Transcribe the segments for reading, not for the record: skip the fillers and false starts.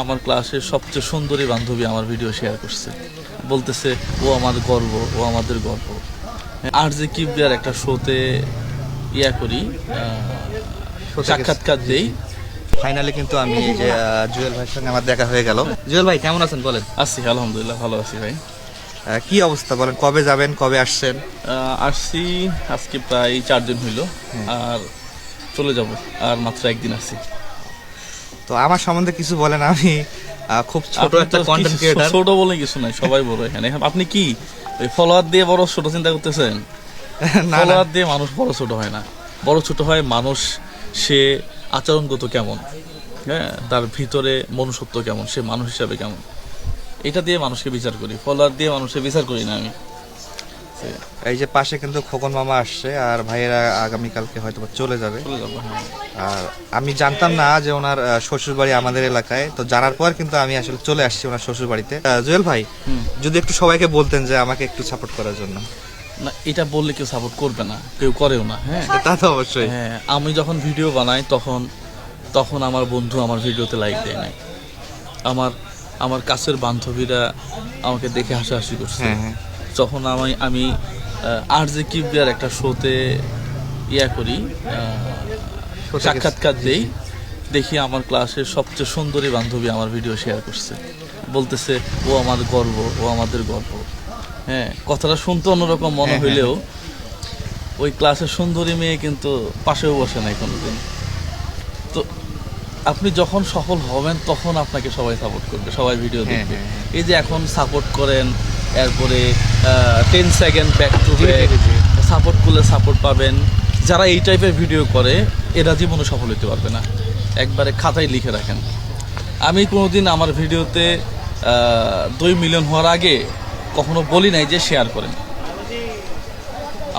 আমার ক্লাসের সবচেয়ে সুন্দরী বান্ধবী আমার ভিডিও শেয়ার করছে, বলতেছে ও আমার গর্ব, ও আমাদের গর্ব। আর যে কিবরিয়ার একটা শোতে করি, সাক্ষাৎকার দেই। ফাইনালি কিন্তু আমি যে জুয়েল ভাইয়ের সঙ্গে আমার দেখা হয়ে গেল। জুয়েল ভাই কেমন আছেন বলেন? আছি আলহামদুলিল্লাহ, ভালো আছি ভাই। কি অবস্থা বলেন, কবে যাবেন, কবে আসছেন? আসছি আজকে প্রায় 4 দিন হইল, আর চলে যাব আর মাত্র 1 দিন আছি। তো আমার সম্বন্ধে কিছু বলেন। আমি খুব ছোট একটা কন্টেন্ট ক্রিয়েটর। ছোট বলে কিছু নাই, সবাই বড় এখানে। আপনি কি ওই ফলোয়ার দিয়ে বড় ছোট চিন্তা করতেছেন? ফলোয়ার দিয়ে মানুষ বড় ছোট হয় না, বড় ছোট হয় মানুষ সে আচরণগত কেমন, হ্যাঁ, তার ভিতরে মনুষ্যত্ব কেমন, সে মানুষ হিসাবে কেমন, এটা দিয়ে মানুষকে বিচার করি। ফলোয়ার দিয়ে মানুষকে বিচার করি না আমি। এই যে পাশে কিন্তু খোকন মামা আসছে, আর ভাইয়েরা আগামীকালকে হয়তো চলে যাবে। হ্যাঁ। আর আমি জানতাম না যে ওনার শ্বশুর বাড়ি আমাদের এলাকায়, তো জানার পর কিন্তু আমি আসলে চলে আসছি ওনার শ্বশুর বাড়িতে। জুয়েল ভাই, যদি একটু সবাইকে বলতেন যে আমাকে একটু সাপোর্ট করার জন্য। না, এটা বললে কেউ সাপোর্ট করবে না, কেউ করেও না। হ্যাঁ, তা তো অবশ্যই। হ্যাঁ, আমি যখন ভিডিও বানাই তখন আমার বন্ধু আমার ভিডিওতে লাইক দেয় নাই। আমার কাছের বান্ধবীরা আমাকে দেখে হাসাহাসি করছে। যখন আমি আর যে কিবরিয়ার একটা শোতে করি, সাক্ষাৎকার দেই, দেখি আমার ক্লাসের সবচেয়ে সুন্দরী বান্ধবী আমার ভিডিও শেয়ার করছে, বলতেছে ও আমার গর্ব, ও আমাদের গর্ব। হ্যাঁ, কথাটা শুনতে অন্যরকম মনে হইলেও ওই ক্লাসের সুন্দরী মেয়ে কিন্তু পাশেও বসে নাই কোনোদিন। তো আপনি যখন সফল হবেন তখন আপনাকে সবাই সাপোর্ট করবে, সবাই ভিডিও দেখবে। এই যে এখন সাপোর্ট করেন, এরপরে 10 second back to back support করলে সাপোর্ট পাবেন। যারা এই টাইপের ভিডিও করে এরা জীবনে সফল হতে পারবে না, একবারে খাতায় লিখে রাখেন। আমি কোনোদিন আমার ভিডিওতে 2 মিলিয়ন হওয়ার আগে কখনো বলি নাই যে শেয়ার করেন।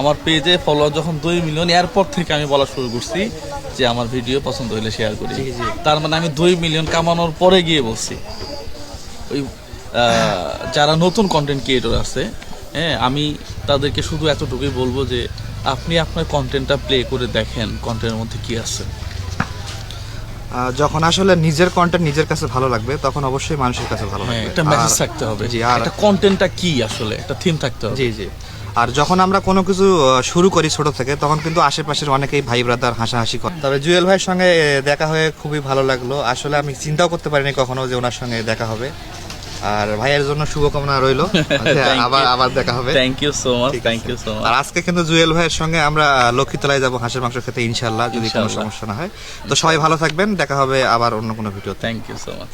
আমার পেজে ফলোয়ার যখন 2 মিলিয়ন, এরপর থেকে আমি বলা শুরু করছি যে আমার ভিডিও পছন্দ হলে শেয়ার করি। তার মানে আমি 2 মিলিয়ন কামানোর পরে গিয়ে বলছি। ওই যারা নতুন কন্টেন্ট ক্রিয়েটর আছে, হ্যাঁ, আমি তাদেরকে শুধু এতটুকুই বলবো যে আপনি আপনার কন্টেন্টটা প্লে করে দেখেন কন্টেন্টের মধ্যে কি আছে। যখন আসলে নিজের কন্টেন্ট নিজের কাছে ভালো লাগবে তখন অবশ্যই মানুষের কাছে ভালো লাগবে। একটা মেসেজ থাকতে হবে, একটা কন্টেন্টটা কি আসলে, একটা থিম থাকতে হবে। জি জি। আর যখন আমরা কোনো কিছু শুরু করি ছোট থেকে, তখন কিন্তু আশেপাশের অনেকেই ভাই ব্রাদার হাসাহাসি করে। তবে জুয়েল ভাইয়ের সঙ্গে দেখা হয়ে খুবই ভালো লাগলো। আসলে আমি চিন্তাও করতে পারিনি কখনো যে ওনার সঙ্গে দেখা হবে। আর ভাইয়ের জন্য শুভকামনা রইলো, আবার দেখা হবে। Thank you so much, thank you so much. আর আজকে কিন্তু জুয়েল ভাইয়ের সঙ্গে আমরা লক্ষ্মীতলায় যাব হাঁসের মাংস খেতে, ইনশাল্লাহ, যদি কোনো সমস্যা না হয়। তো সবাই ভালো থাকবেন, দেখা হবে আবার অন্য কোনো video. Thank you so much.